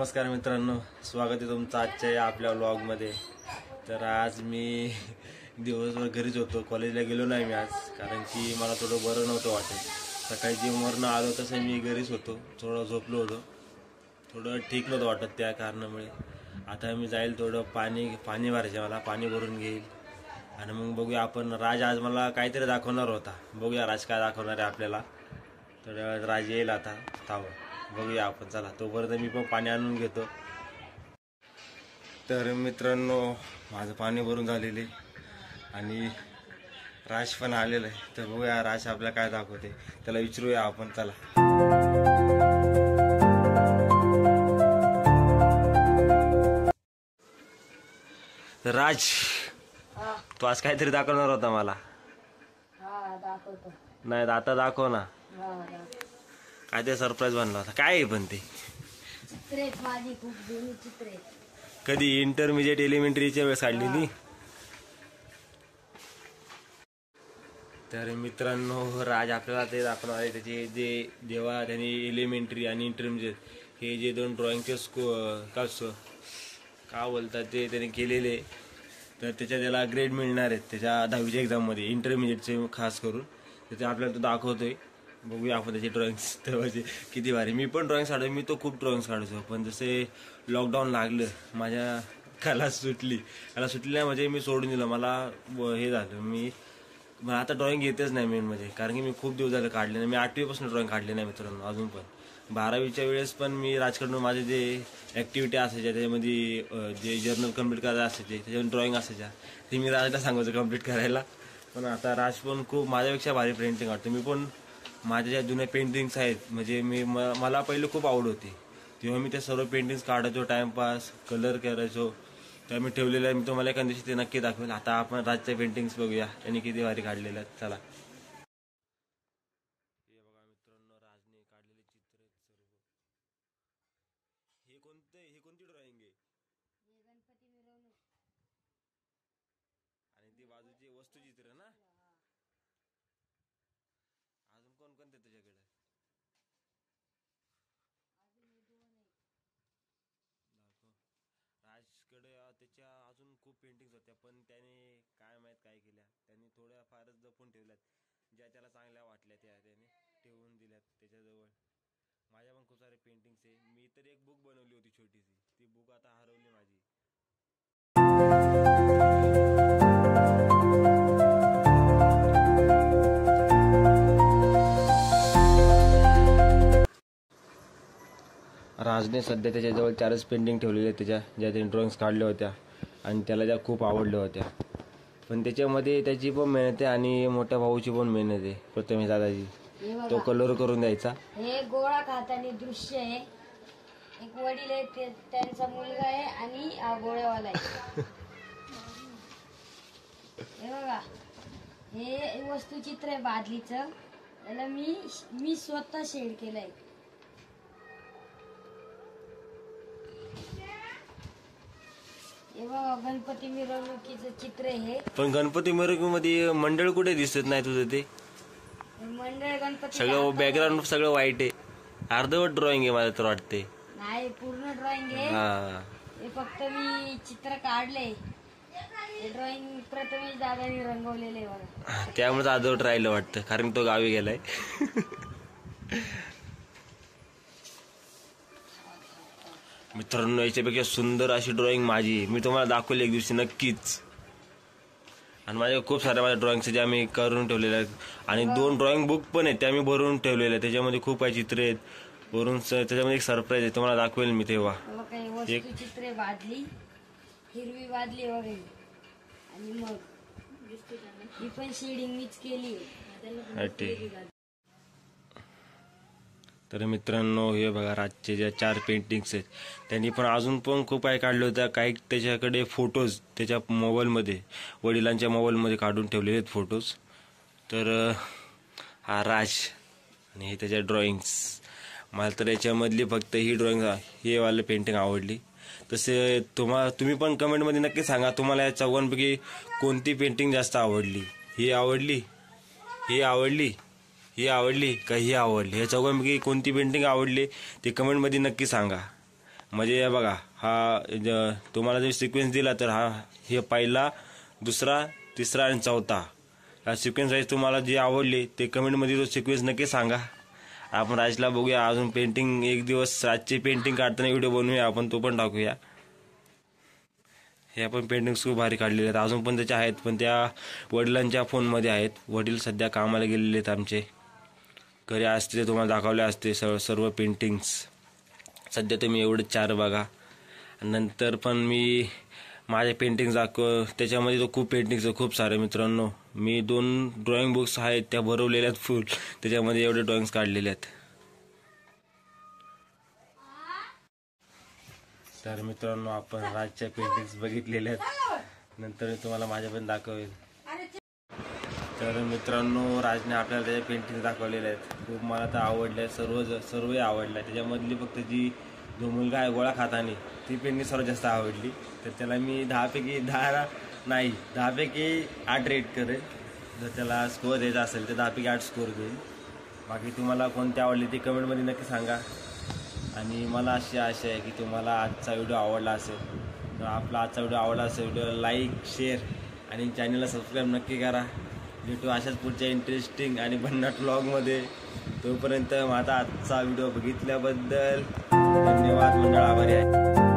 नमस्कार मित्रांनो, स्वागत आहे तुमचं आजच्या या आपल्या व्लॉगमध्ये। तर आज मी दिवसभर घरीच होतो, कॉलेजला गेलो नाही मी आज, कारण की मला थोडं बरं नव्हतं वाटत। सकाळी जिमवरनं आलो तसं मी घरीच होतो, थोडं झोपलो होतो, थोडं ठीक नव्हतं वाटत त्या कारणामुळे। आता मी जाईल थोडं पाणी भरायचं, मला पाणी भरून घेईल आणि मग बघूया आपण। राज आज मला काहीतरी दाखवणार होता, बघूया राज काय दाखवणार आहे आपल्याला। तर राज येईल आता, थांबा बघूया आपण, चला तोपर्यंत मी पण पाणी आणून घेतो। तर मित्रांनो, माझं पाणी भरून झालेले आणि राज पण आलेलं आहे, तर बघूया राज आपल्याला काय दाखवते, त्याला विचारूया आपण, चला। राज, तू आज काहीतरी दाखवणार होता मला। नाही आता दाखव ना, काय ते सरप्राईज बनला होता, काय आहे पण ते? चित्रे माझी खूप जुनी चित्रे, कधी इंटरमिजिएट एलिमेंटरीच्या वेळेस काढलेली। तर मित्रांनो, राज आपल्याला ते दाखवणार आहे त्याचे जे जेव्हा त्यांनी एलिमेंटरी आणि इंटरमिजिएट हे जे दोन ड्रॉइंगचे का बोलतात ते त्याने केलेले, तर त्याला ग्रेड मिळणार आहेत त्याच्या 10वीच्या एक्झाममध्ये, इंटरमिजिएटचे खास करून। तर ते आपल्याला तो दाखवतोय, बघूया आपण त्याचे ड्रॉइंग्स तेव्हाचे किती भारी। मी पण ड्रॉइंग्स काढतो, मी तो खूप ड्रॉइंग्स काढतो, पण जसे लॉकडाऊन लागलं माझ्या कला सुटली नाही, म्हणजे मी सोडून दिलं, मला हे झालं, मला आता ड्रॉइंग येतेच नाही मेन म्हणजे, कारण की मी खूप दिवस झाले काढले नाही। मी 8वीपासून ड्रॉइंग काढले नाही मित्रांनो अजून पण। 12वीच्या वेळेस पण मी राजकडून माझे जे ॲक्टिव्हिटी असायच्या त्याच्यामध्ये जे जर्नल कम्प्लीट करायला असायचे, त्याच्यामध्ये ड्रॉइंग असायच्या, ते मी राजला सांगायचं कम्प्लीट करायला। पण आता राज पण खूप माझ्यापेक्षा भारी पेंटिंग काढतो। मी पण माझ्या ज्या जुन्या पेंटिंग्स आहेत, म्हणजे मला पहिले खूप आवड होती, तेव्हा मी त्या सर्व पेंटिंग्स काढायचो, टाइमपास कलर करायचो, तर मी ठेवलेलं आहे, मी तुम्हाला एखाद्या दिवशी ते नक्की दाखवेल। आता आपण राजच्या पेंटिंग्स बघूया, त्यांनी किती भारी काढलेल्या आहेत, चला। हे बघा मित्रांनो, राजने काढलेले चित्र आहेत सर्व। हे कोणती ड्रॉइंग आहे? गणपती मिरवणूक आणि ती बाजूची वस्तुचित्र ना? अजून कोणते तुझ्याकडे? राजकडे त्याच्या अजून खूप पेंटिंग्स होत्या, पण त्याने काय माहीत काय केल्या, त्यांनी थोड्या फारच जपून ठेवल्यात, ज्या त्याला चांगल्या वाटल्या त्या त्याने ठेवून दिल्यात त्याच्याजवळ। माझ्या पण खूप सारे पेंटिंग्स आहे, मी तर एक बुक बनवली होती छोटीशी, ती बुक आता हरवली माझी। राजने सध्या त्याच्याजवळ 4च पेंटिंग ठेवलेले आहेत त्याच्या, ज्या त्याने ड्रॉइंग्स काढल्या होत्या आणि त्याला ज्या खूप आवडल्या होत्या। पण त्याच्यामध्ये त्याची पण मेहनत आहे आणि मोठ्या भाऊची पण मेहनत आहे, प्रथमेश दादाची, तो कलर करून द्यायचा। हे गोळा खाताना दृश्य आहे, एक वडील आहे, त्यांचा मुलगा आहे आणि गोळ्यावाला आहे। हे बघा, हे वस्तुचित्र आहे बादलीचं, त्याला मी स्वतः शेड केलंय। हे बघा, गणपती मिरवणुकीचं चित्र आहे। पण गणपती मिरवणुकीमध्ये मंडळ कुठे दिसत नाही तुझं? ते मंडळ गणपती सगळं बॅकग्राऊंड सगळं वाईट आहे, अर्धवट ड्रॉइंग आहे मला तर वाटते। नाही, पूर्ण ड्रॉइंग आहे। हे फक्त मी चित्र काढले, ड्रॉइंग प्रथमेश दादानी रंगवलेले बघा, त्यामुळे अर्धवट राहिलं वाटतं, कारण तो गावी गेलाय। मित्रांनो, याच्यापेक्षा सुंदर अशी ड्रॉइंग माझी मी तुम्हाला दाखवली एक दिवशी नक्कीच। आणि माझ्या खूप साऱ्या माझ्या ड्रॉइंग्स ज्या मी करून ठेवलेल्या आहेत, आणि 2 ड्रॉइंग बुक पण आहेत त्या मी भरून ठेवलेल्या आहेत, त्याच्यामध्ये खूप काही चित्र आहेत भरून, त्याच्यामध्ये एक सरप्राईज आहे, तुम्हाला दाखवेल मी तेव्हा। एक चित्र बादली, हिरवी बादली वगैरे, आणि मग ही पण शेडिंग मीच केली। तर मित्रांनो, हे बघा राजचे ज्या 4 पेंटिंग्स आहेत, त्यांनी पण अजून पण खूप काही काढलं होतं, काही त्याच्याकडे फोटोज त्याच्या मोबाईलमध्ये, वडिलांच्या मोबाईलमध्ये काढून ठेवलेले आहेत फोटोज। तर हा राज आणि हे त्याच्या ड्रॉइंग्स, मला तर याच्यामधली फक्त ही ड्रॉइंग, हे वाले पेंटिंग आवडली। तसे तुम्ही पण कमेंटमध्ये नक्की सांगा, तुम्हाला या चौघांपैकी कोणती पेंटिंग जास्त आवडली? ही आवडली, ही आवडली, ही आवडली का ही आवडली? या चौघांपैकी कोणती पेंटिंग आवडली ते कमेंटमध्ये नक्की सांगा। म्हणजे हे बघा हा तुम्हाला जर सिक्वेन्स दिला तर हे पहिला, दुसरा, तिसरा आणि चौथा हा सिक्वेन्स वाईज तुम्हाला जी आवडली ते कमेंटमध्ये तो सिक्वेन्स नक्की सांगा. आपण राजला बघूया अजून पेंटिंग एक दिवस राजची पेंटिंग काढताना व्हिडिओ बनवूया आपण, तो पण टाकूया. हे आपण पेंटिंग्स खूप भारी काढलेले आहेत, अजून पण त्याच्या आहेत पण त्या वडिलांच्या फोनमध्ये आहेत. वडील सध्या कामाला गेलेले आहेत आमचे, घरी असते ते तुम्हाला दाखवले असते सर्व पेंटिंग्स. सध्या तुम्ही एवढे 4 बघा, नंतर पण मी माझे पेंटिंग्स त्याच्यामध्ये तो खूप पेंटिंग्स खूप सारे मित्रांनो. मी 2 ड्रॉइंग बुक्स आहेत त्या भरवलेल्या आहेत फुल, त्याच्यामध्ये एवढे ड्रॉइंग्स काढलेले आहेत. तर मित्रांनो आपण राजच्या पेंटिंग्स बघितलेल्या आहेत, नंतर मी तुम्हाला माझ्या पण दाखवेल. तर मित्रांनो राजने आपल्याला त्याच्या पेंटिंग दाखवलेल्या आहेत, खूप मला तर आवडल्या, सर्वही आवडल्या. त्याच्यामधली फक्त जी जो मुलगा आहे गोळा खाताने ती पेंटिंग सर्वात जास्त आवडली. तर त्याला मी 10 पैकी 8 रेट करेल. जर त्याला स्कोअर द्यायचा असेल तर 10 पैकी 8 स्कोअर देईल. बाकी तुम्हाला कोणती आवडली ती कमेंटमध्ये नक्की सांगा. आणि मला अशी आशा आहे की तुम्हाला आजचा व्हिडिओ आवडला असेल. तर आपला आजचा व्हिडिओ आवडला असेल व्हिडिओला लाईक, शेअर आणि चॅनलला सबस्क्राईब नक्की करा. भेटू अशाच पुढच्या इंटरेस्टिंग आणि भन्नाट व्लॉगमध्ये. तोपर्यंत माझा आजचा व्हिडिओ बघितल्याबद्दल धन्यवाद मंडळ, आभारी आहे.